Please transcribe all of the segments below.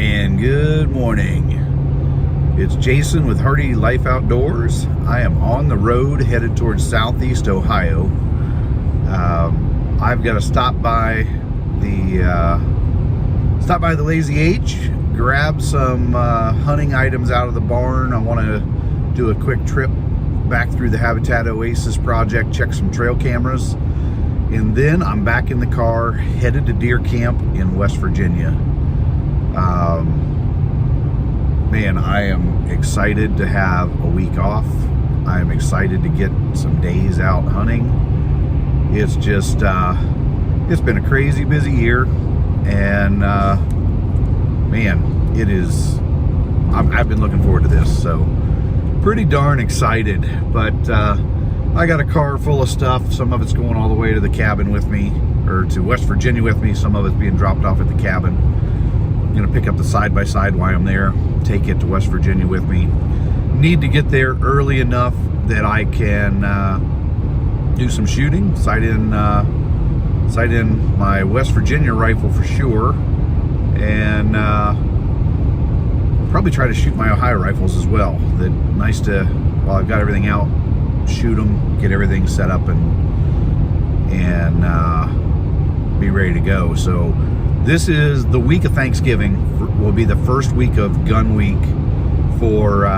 And good morning. It's Jason with Hardy Life Outdoors. I am on the road headed towards Southeast Ohio. I've got to stop by the Lazy H, grab some hunting items out of the barn. I want to do a quick trip back through the Habitat Oasis project, check some trail cameras, and then I'm back in the car headed to deer camp in West Virginia. Man, I am excited to have a week off. I'm excited to get some days out hunting. It's just it's been a crazy busy year, and man, it is. I've been looking forward to this, so pretty darn excited. But I got a car full of stuff. Some of it's going all the way to the cabin with me, or to West Virginia with me. Some of it's being dropped off at the cabin. I'm gonna pick up the side-by-side while I'm there, take it to West Virginia with me. Need to get there early enough that I can do some shooting, sight in my West Virginia rifle for sure, and probably try to shoot my Ohio rifles as well. Nice to, while I've got everything out, shoot them, get everything set up, and be ready to go. So this is the week of Thanksgiving. Will be the first week of gun week for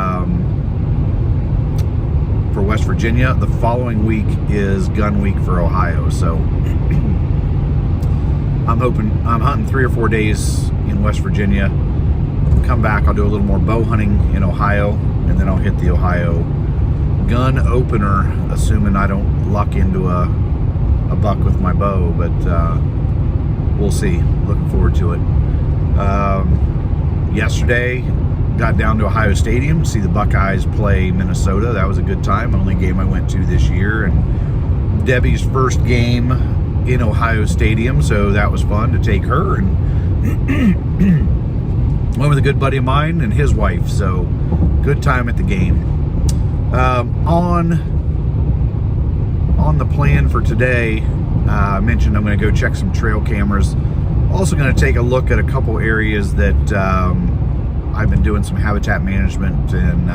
West Virginia. The following week is gun week for Ohio. So I'm hunting 3 or 4 days in West Virginia. Come back, I'll do a little more bow hunting in Ohio, and then I'll hit the Ohio gun opener, assuming I don't luck into a buck with my bow, but we'll see. Looking forward to it. Yesterday, got down to Ohio Stadium to see the Buckeyes play Minnesota. That was a good time. Only game I went to this year, and Debbie's first game in Ohio Stadium, so that was fun to take her, and went with a good buddy of mine and his wife, so good time at the game. On the plan for today, I mentioned I'm going to go check some trail cameras. Also going to take a look at a couple areas that I've been doing some habitat management, and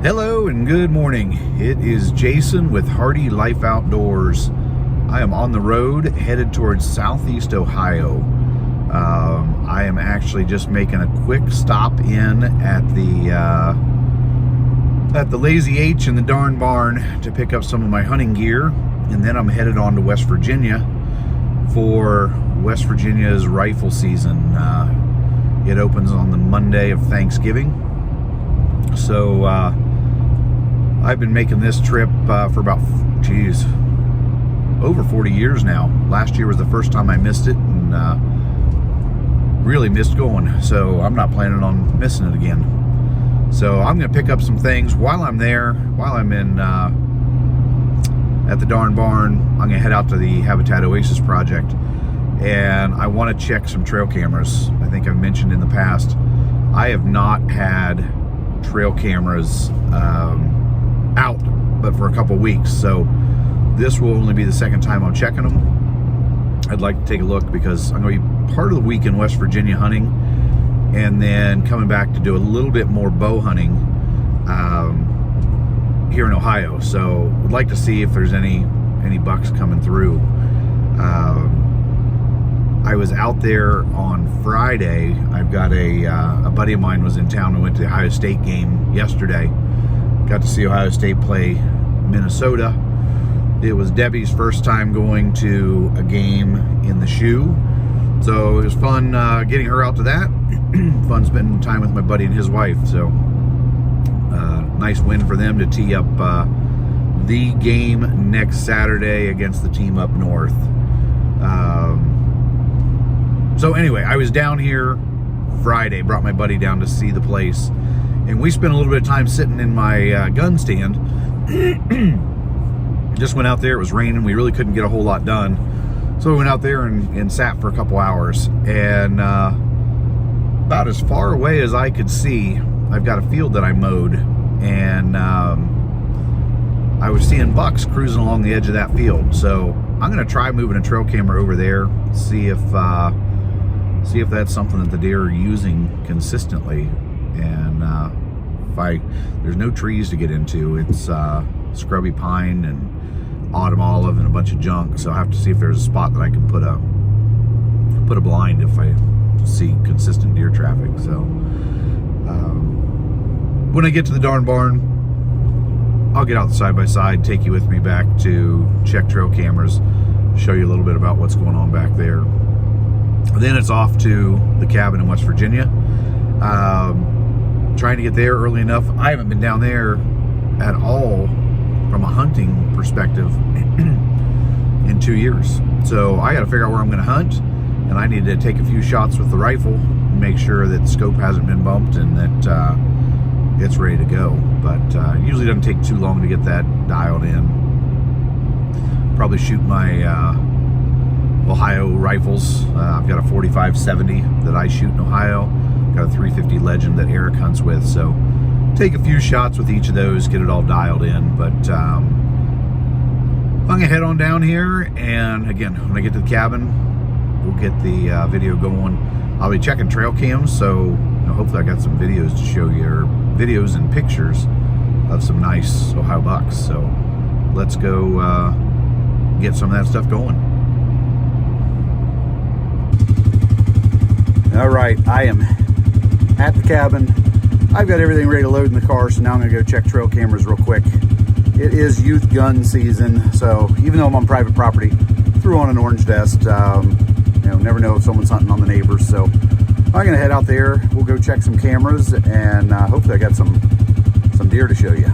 hello and good morning. It is Jason with Hardy Life Outdoors. I am on the road headed towards Southeast Ohio. I am actually just making a quick stop in at the Lazy H in the darn barn to pick up some of my hunting gear, and then I'm headed on to West Virginia for West Virginia's rifle season. It opens on the Monday of Thanksgiving. So I've been making this trip for about, over 40 years now. Last year was the first time I missed it, and really missed going, so I'm not planning on missing it again. So I'm going to pick up some things while I'm there, while I'm in at the darn barn. I'm going to head out to the Habitat Oasis project, and I want to check some trail cameras. I think I've mentioned in the past, I have not had trail cameras out but for a couple weeks, so this will only be the second time I'm checking them. I'd like to take a look because I'm going to be part of the week in West Virginia hunting, and then coming back to do a little bit more bow hunting here in Ohio. So would like to see if there's any bucks coming through. I was out there on Friday. I've got a buddy of mine was in town and went to the Ohio State game yesterday. Got to see Ohio State play Minnesota. It was Debbie's first time going to a game in the shoe, so it was fun getting her out to that. Fun spending time with my buddy and his wife. So nice win for them to tee up the game next Saturday against the team up north. So anyway, I was down here Friday, brought my buddy down to see the place, and we spent a little bit of time sitting in my gun stand. Just went out there, it was raining, we really couldn't get a whole lot done. So we went out there and sat for a couple hours, and about as far away as I could see, I've got a field that I mowed, and I was seeing bucks cruising along the edge of that field. So I'm going to try moving a trail camera over there, see if that's something that the deer are using consistently. And there's no trees to get into. It's scrubby pine and autumn olive and a bunch of junk. So I have to see if there's a spot that I can put a blind if I see consistent deer traffic. So when I get to the darn barn, I'll get out the side-by-side, take you with me back to check trail cameras, show you a little bit about what's going on back there. Then it's off to the cabin in West Virginia. Trying to get there early enough. I haven't been down there at all from a hunting perspective in 2 years. So I got to figure out where I'm going to hunt, and I need to take a few shots with the rifle, make sure that the scope hasn't been bumped and that it's ready to go. But usually doesn't take too long to get that dialed in. Probably shoot my Ohio rifles. I've got a 45-70 that I shoot in Ohio. Got a 350 Legend that Eric hunts with. So take a few shots with each of those, get it all dialed in. But I'm gonna head on down here, and again, when I get to the cabin, we'll get the video going. I'll be checking trail cams, so hopefully I got some videos to show you, or videos and pictures of some nice Ohio bucks. So let's go get some of that stuff going. All right, I am at the cabin. I've got everything ready to load in the car, so now I'm gonna go check trail cameras real quick. It is youth gun season, so even though I'm on private property, threw on an orange vest. Never know if someone's hunting on the neighbors, so I'm gonna head out there. We'll go check some cameras, and hopefully I got some deer to show you.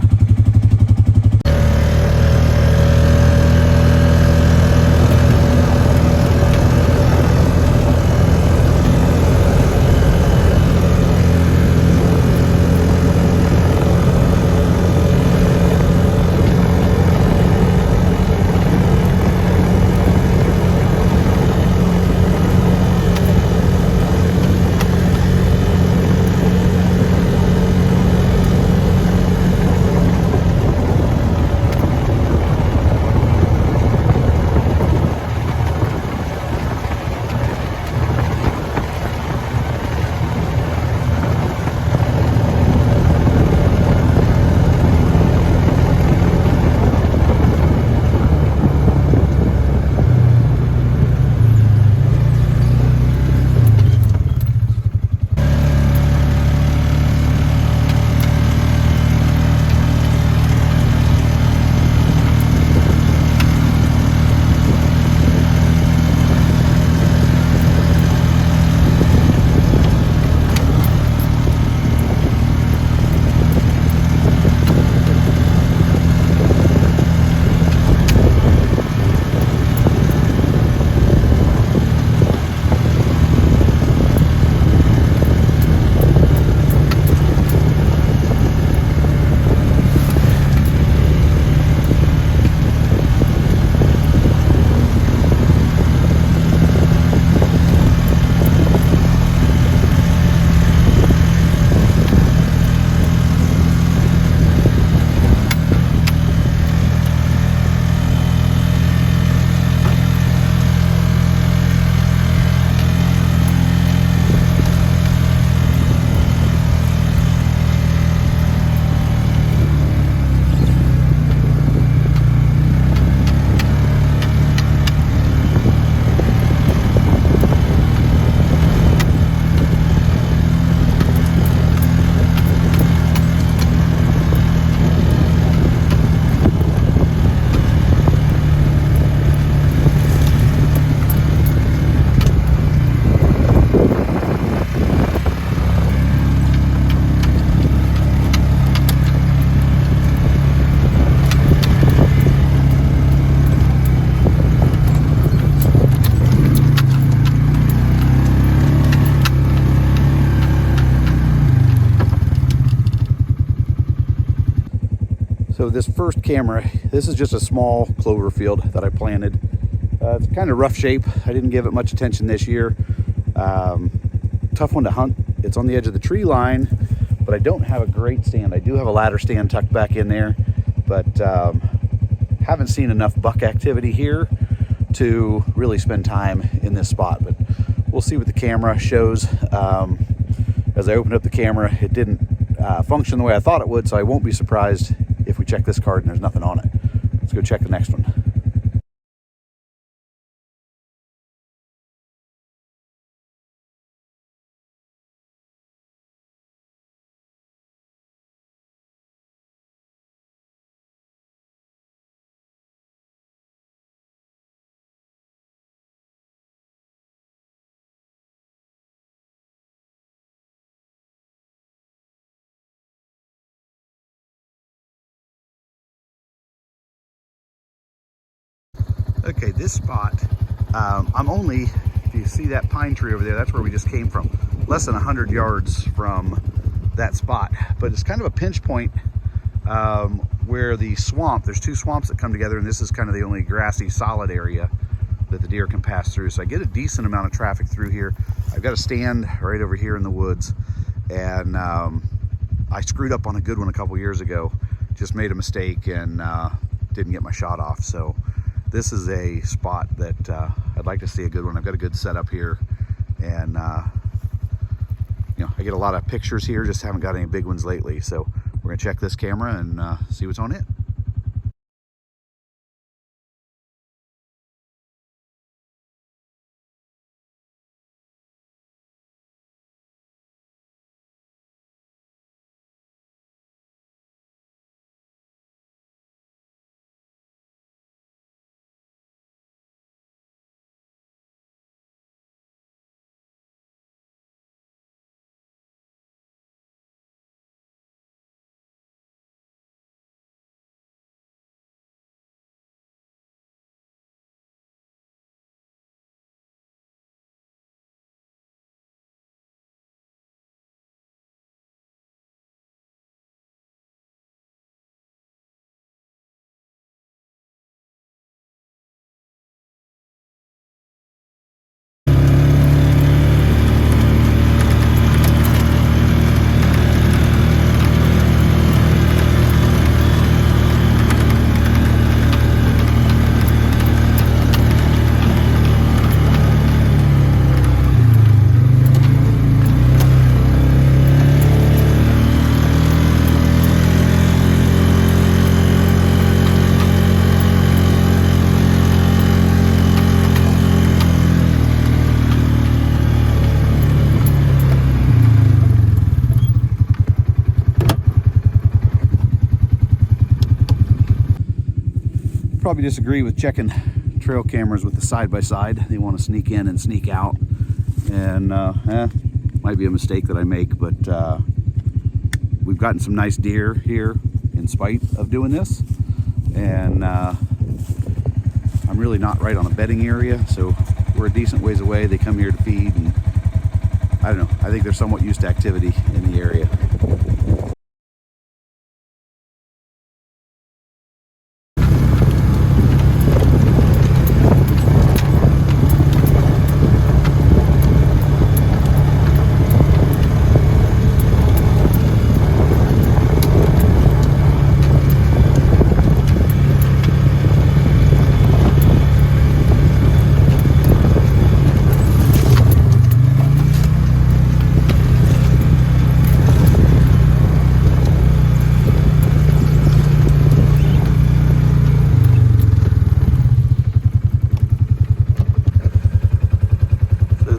So this first camera, this is just a small clover field that I planted. It's kind of rough shape. I didn't give it much attention this year. Tough one to hunt. It's on the edge of the tree line, but I don't have a great stand. I do have a ladder stand tucked back in there, but haven't seen enough buck activity here to really spend time in this spot, but we'll see what the camera shows. As I opened up the camera, it didn't function the way I thought it would, so I won't be surprised if we check this card and there's nothing on it. Let's go check the next one. Okay, this spot, I'm only, if you see that pine tree over there, that's where we just came from, less than 100 yards from that spot. But it's kind of a pinch point where the swamp, there's two swamps that come together, and this is kind of the only grassy solid area that the deer can pass through. So I get a decent amount of traffic through here. I've got a stand right over here in the woods, and I screwed up on a good one a couple years ago, just made a mistake and didn't get my shot off. So this is a spot that I'd like to see a good one. I've got a good setup here, and you know, I get a lot of pictures here, just haven't got any big ones lately. So we're gonna check this camera and see what's on it. Probably disagree with checking trail cameras with the side-by-side. They want to sneak in and sneak out, and might be a mistake that I make, but we've gotten some nice deer here in spite of doing this, and I'm really not right on a bedding area, so we're a decent ways away. They come here to feed, and I don't know, I think they're somewhat used to activity in the area.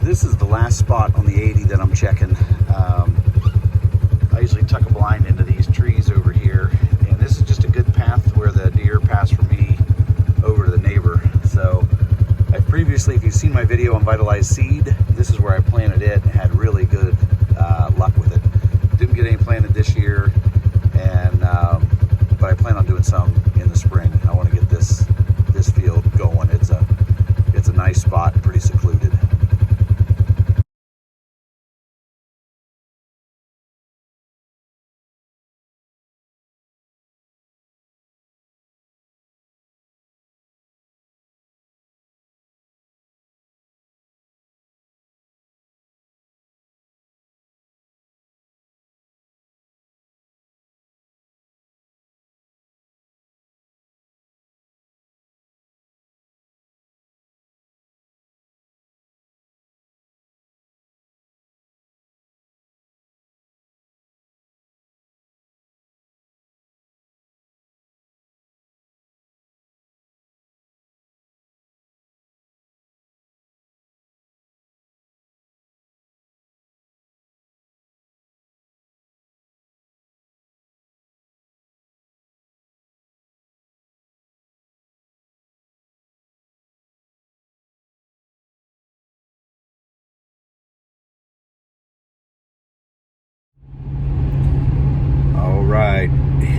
This is the last spot on the 80 that I'm checking. I usually tuck a blind into these trees over here, and this is just a good path where the deer pass from me over to the neighbor. So I've previously, if you've seen my video on vitalized seed, this is where I planted it and had really good luck with it. Didn't get any planted this year, and but I plan on doing some in the spring. I want to get this field going. It's a nice spot, pretty secluded.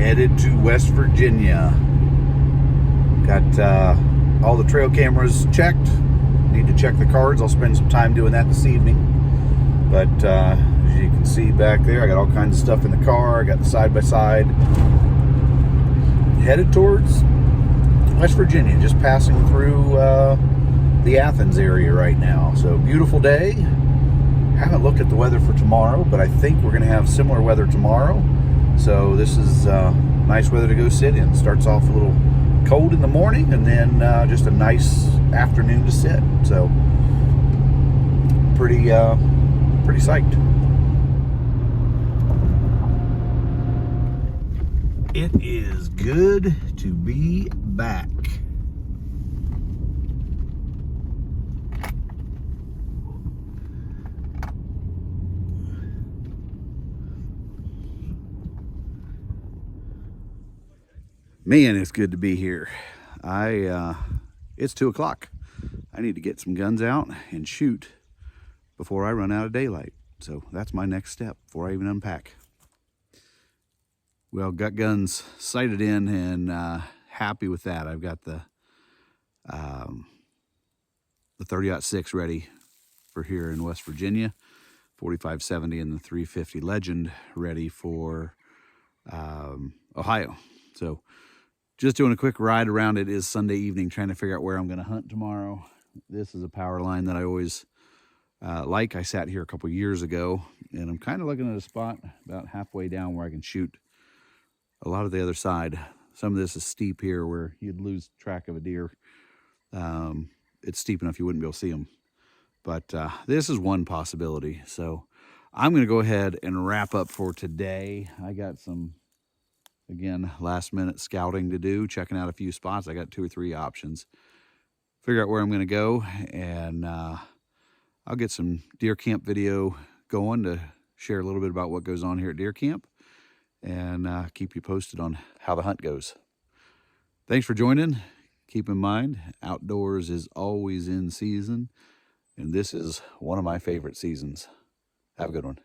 Headed to West Virginia. Got all the trail cameras checked. Need to check the cards. I'll spend some time doing that this evening. But as you can see back there, I got all kinds of stuff in the car. I got the side-by-side. Headed towards West Virginia, just passing through the Athens area right now. So beautiful day. Haven't looked at the weather for tomorrow, but I think we're going to have similar weather tomorrow. So this is nice weather to go sit in. Starts off a little cold in the morning, and then just a nice afternoon to sit. So pretty psyched. It is good to be back. Man, it's good to be here. It's 2 o'clock. I need to get some guns out and shoot before I run out of daylight. So that's my next step before I even unpack. Well, got guns sighted in and happy with that. I've got the 30-06 ready for here in West Virginia, 4570 and the 350 Legend ready for Ohio. So just doing a quick ride around. It is Sunday evening, trying to figure out where I'm going to hunt tomorrow. This is a power line that I always like. I sat here a couple years ago, and I'm kind of looking at a spot about halfway down where I can shoot a lot of the other side. Some of this is steep here where you'd lose track of a deer. It's steep enough you wouldn't be able to see them. But this is one possibility. So I'm going to go ahead and wrap up for today. I got some, again, last minute scouting to do, checking out a few spots. I got 2 or 3 options. Figure out where I'm going to go, and I'll get some deer camp video going to share a little bit about what goes on here at deer camp, and keep you posted on how the hunt goes. Thanks for joining. Keep in mind, outdoors is always in season, and this is one of my favorite seasons. Have a good one.